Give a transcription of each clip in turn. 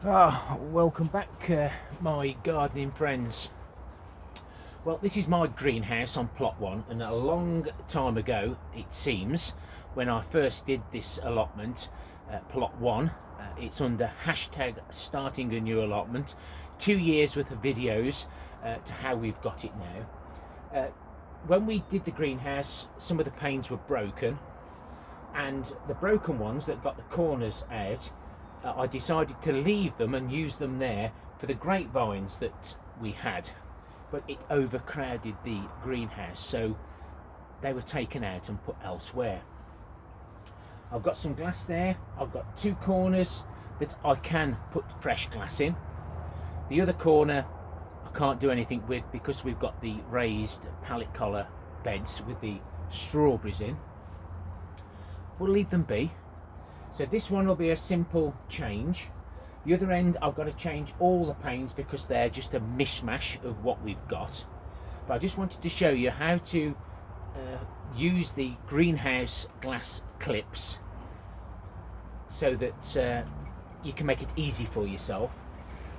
Welcome back, my gardening friends. Well, this is my greenhouse on plot 1, and a long time ago, it seems, when I first did this allotment, plot 1, it's under hashtag starting a new allotment, 2 years worth of videos to how we've got it now. When we did the greenhouse, some of the panes were broken, and the broken ones that got the corners out, I decided to leave them and use them there for the grapevines that we had, but it overcrowded the greenhouse, so they were taken out and put elsewhere. I've got some glass there. I've got 2 corners that I can put fresh glass in. The other corner I can't do anything with because we've got the raised pallet collar beds with the strawberries in. We'll leave them be. So this one will be a simple change. The other end I've got to change all the panes because they're just a mishmash of what we've got. But I just wanted to show you how to use the greenhouse glass clips so that you can make it easy for yourself,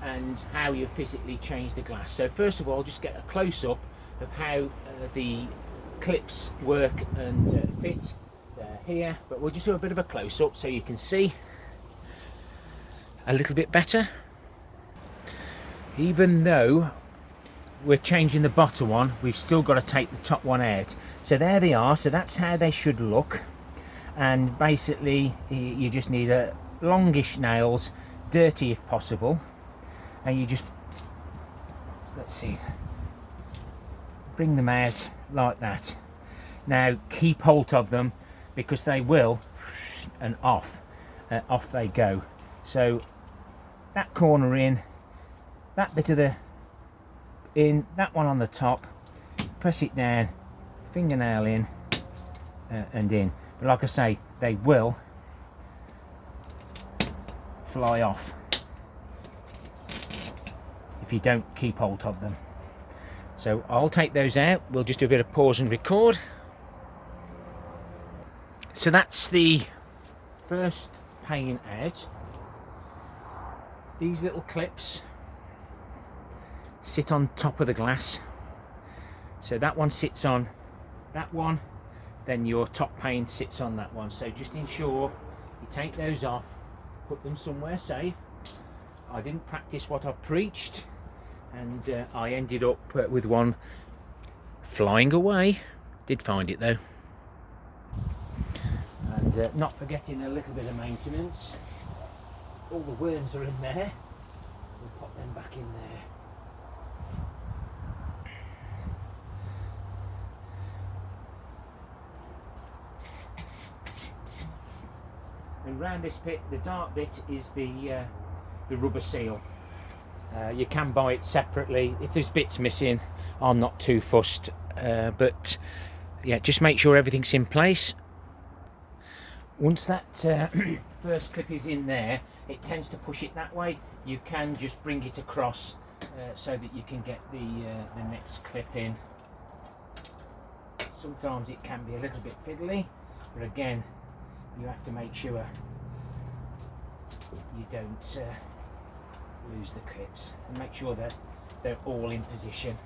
and how you physically change the glass. So first of all, just get a close-up of how the clips work and fit here, but we'll just do a bit of a close-up so you can see a little bit better. Even though we're changing the bottom one, we've still got to take the top one out. So there they are. So that's how they should look, and basically you just need a longish nails, dirty if possible, and you just, let's see, bring them out like that. Now keep hold of them because they will, and off they go. So that corner in, that bit of the in, that one on the top, press it down, fingernail in and in. But like I say, they will fly off if you don't keep hold of them. So I'll take those out. We'll just do a bit of pause and record. So that's the first pane out. These little clips sit on top of the glass. So that one sits on that one, then your top pane sits on that one. So just ensure you take those off, put them somewhere safe. I didn't practice what I preached, and I ended up with one flying away. Did find it though. And not forgetting a little bit of maintenance. All the worms are in there. We'll pop them back in there. And round this bit, the dark bit is the rubber seal. You can buy it separately. If there's bits missing, I'm not too fussed. But yeah, just make sure everything's in place. Once that first clip is in there, it tends to push it that way. You can just bring it across so that you can get the next clip in. Sometimes it can be a little bit fiddly, but again, you have to make sure you don't lose the clips, and make sure that they're all in position.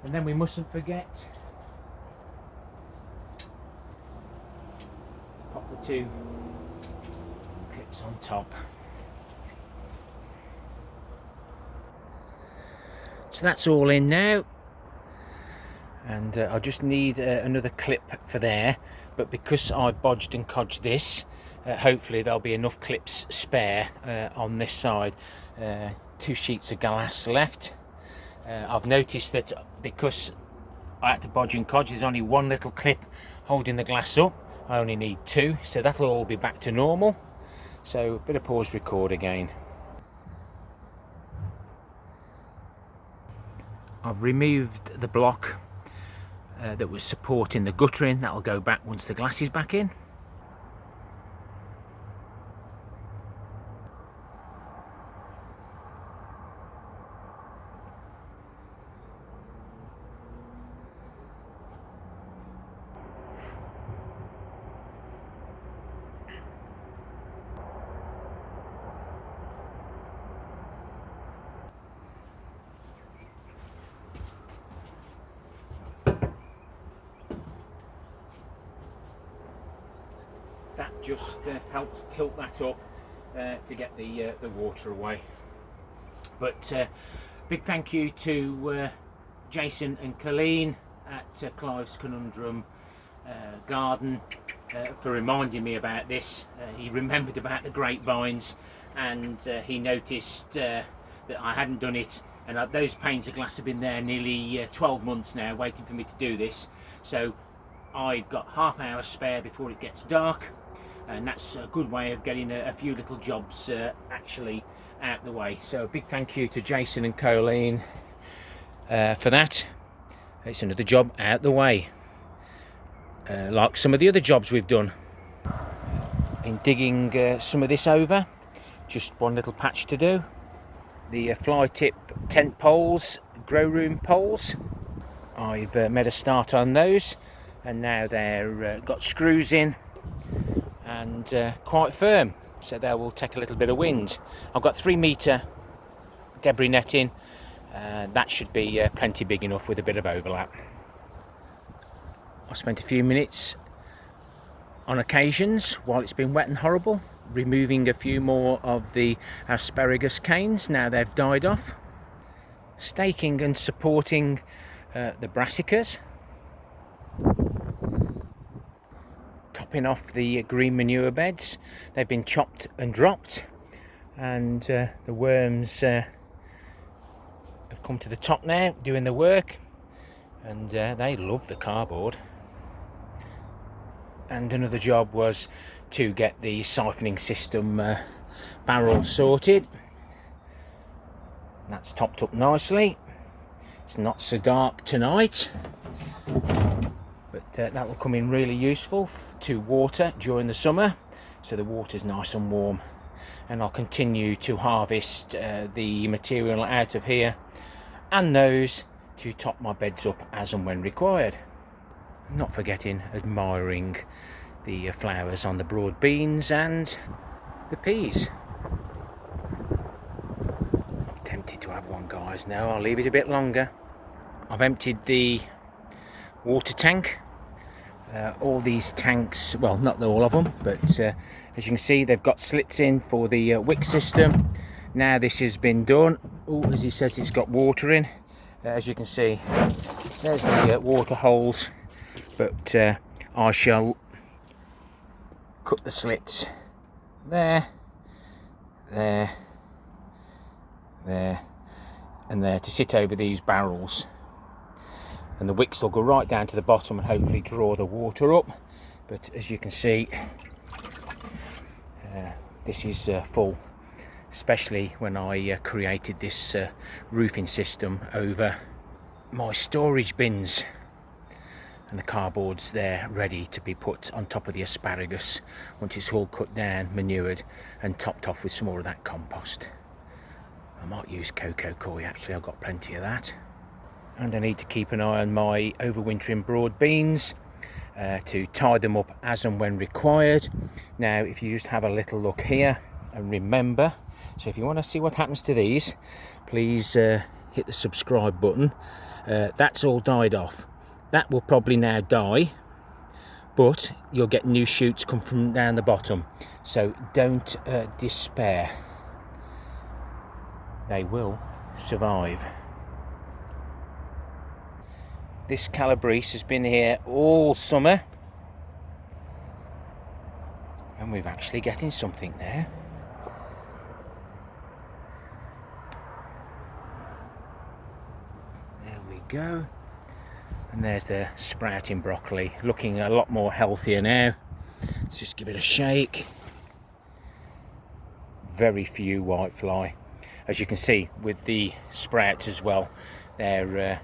And then we mustn't forget, pop the 2 clips on top. So that's all in now, and I just need another clip for there, but because I bodged and codged this, hopefully there'll be enough clips spare on this side. 2 sheets of glass left. I've noticed that because I had to bodge and codge, there's only 1 little clip holding the glass up. I only need 2, so that'll all be back to normal. So a bit of pause, record again. I've removed the block that was supporting the guttering. That'll go back once the glass is back in. just helps tilt that up to get the water away. But big thank you to Jason and Colleen at Clive's Conundrum Garden for reminding me about this. He remembered about the grapevines, and he noticed that I hadn't done it, and those panes of glass have been there nearly 12 months now waiting for me to do this. So I've got half an hour spare before it gets dark, and that's a good way of getting a few little jobs actually out the way. So a big thank you to Jason and Colleen for that. It's another job out the way, like some of the other jobs we've done. In digging some of this over, just one little patch to do. The fly tip tent poles, grow room poles, I've made a start on those, and now they're got screws in and quite firm, so they will take a little bit of wind. I've got 3 metre debris netting, that should be plenty big enough with a bit of overlap. I spent a few minutes on occasions while it's been wet and horrible removing a few more of the asparagus canes now they've died off, staking and supporting the brassicas, topping off the green manure beds. They've been chopped and dropped, and the worms have come to the top now doing the work, and they love the cardboard. And another job was to get the siphoning system barrel sorted. That's topped up nicely. It's not so dark tonight, but that will come in really useful to water during the summer, so the water's nice and warm. And I'll continue to harvest the material out of here and those to top my beds up as and when required. Not forgetting admiring the flowers on the broad beans and the peas. I'm tempted to have one, guys. No, I'll leave it a bit longer. I've emptied the water tank. All these tanks, well, not all of them, but as you can see, they've got slits in for the wick system. Now this has been done, as he says, it's got water in. As you can see, there's the water holes, but I shall cut the slits there, there, there, and there to sit over these barrels, and the wicks will go right down to the bottom and hopefully draw the water up. But as you can see, this is full, especially when I created this roofing system over my storage bins, and the cardboard's there ready to be put on top of the asparagus once it's all cut down, manured and topped off with some more of that compost. I might use cocoa coir, actually, I've got plenty of that. And I need to keep an eye on my overwintering broad beans to tie them up as and when required. Now if you just have a little look here and remember, so if you want to see what happens to these, please hit the subscribe button. That's all died off. That will probably now die, but you'll get new shoots come from down the bottom, so don't despair. They will survive. This calabrese has been here all summer, and we're actually getting something there. There we go. And there's the sprouting broccoli, looking a lot more healthier now. Let's just give it a shake. Very few whitefly, as you can see with the sprouts as well. They're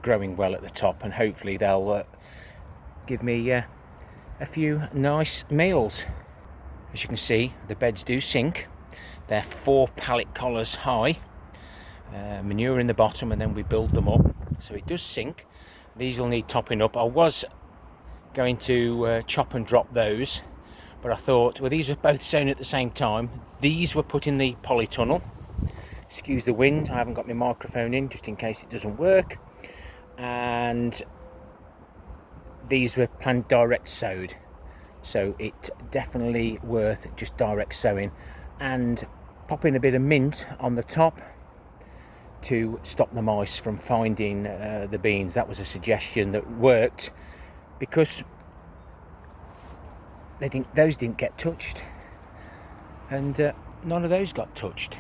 growing well at the top, and hopefully they'll give me a few nice meals. As you can see, the beds do sink. They're 4 pallet collars high, manure in the bottom, and then we build them up, so it does sink. These will need topping up. I was going to chop and drop those, but I thought, well, these were both sown at the same time. These were put in the polytunnel. Excuse the wind, I haven't got my microphone in just in case it doesn't work. And these were plant direct sowed. so it definitely worth just direct sowing, and popping a bit of mint on the top to stop the mice from finding the beans. That was a suggestion that worked, because those didn't get touched, and none of those got touched.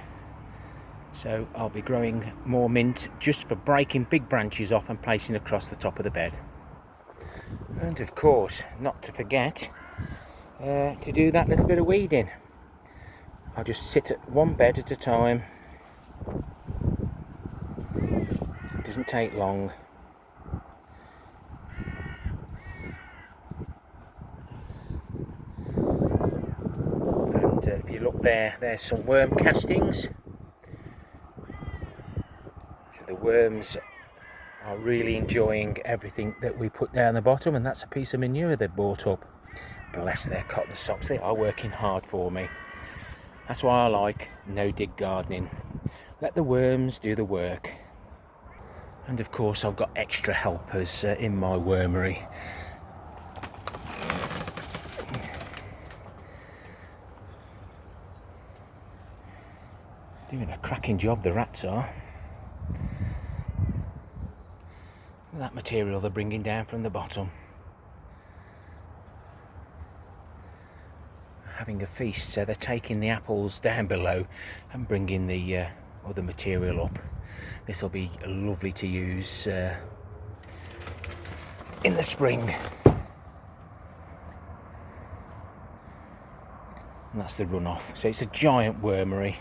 So I'll be growing more mint just for breaking big branches off and placing across the top of the bed. And of course, not to forget to do that little bit of weeding. I'll just sit at one bed at a time. It doesn't take long. And if you look there, there's some worm castings. So the worms are really enjoying everything that we put down the bottom, and that's a piece of manure they've brought up. Bless their cotton socks, they are working hard for me. That's why I like no-dig gardening. Let the worms do the work. And of course I've got extra helpers in my wormery. Doing a cracking job, the rats are. That material they're bringing down from the bottom. Having a feast, so they're taking the apples down below and bringing the other material up. This will be lovely to use in the spring. And that's the runoff. So it's a giant wormery.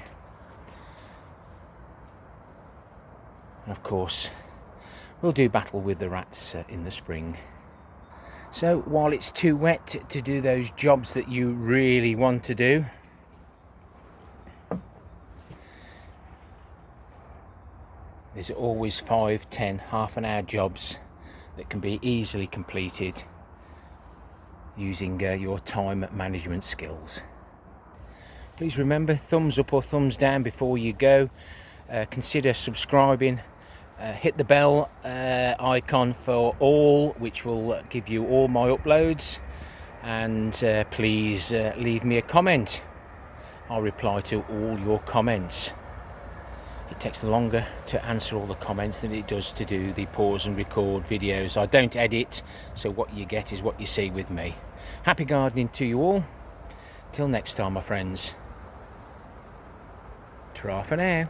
And of course, we'll do battle with the rats in the spring. So while it's too wet to do those jobs that you really want to do, there's always 5, 10, half an hour jobs that can be easily completed using your time management skills. Please remember, thumbs up or thumbs down before you go. Consider subscribing. Hit the bell icon for all, which will give you all my uploads, and please leave me a comment. I'll reply to all your comments. It takes longer to answer all the comments than it does to do the pause and record videos. I don't edit, so what you get is what you see with me. Happy gardening to you all. Till next time, my friends. Ta-ra for now.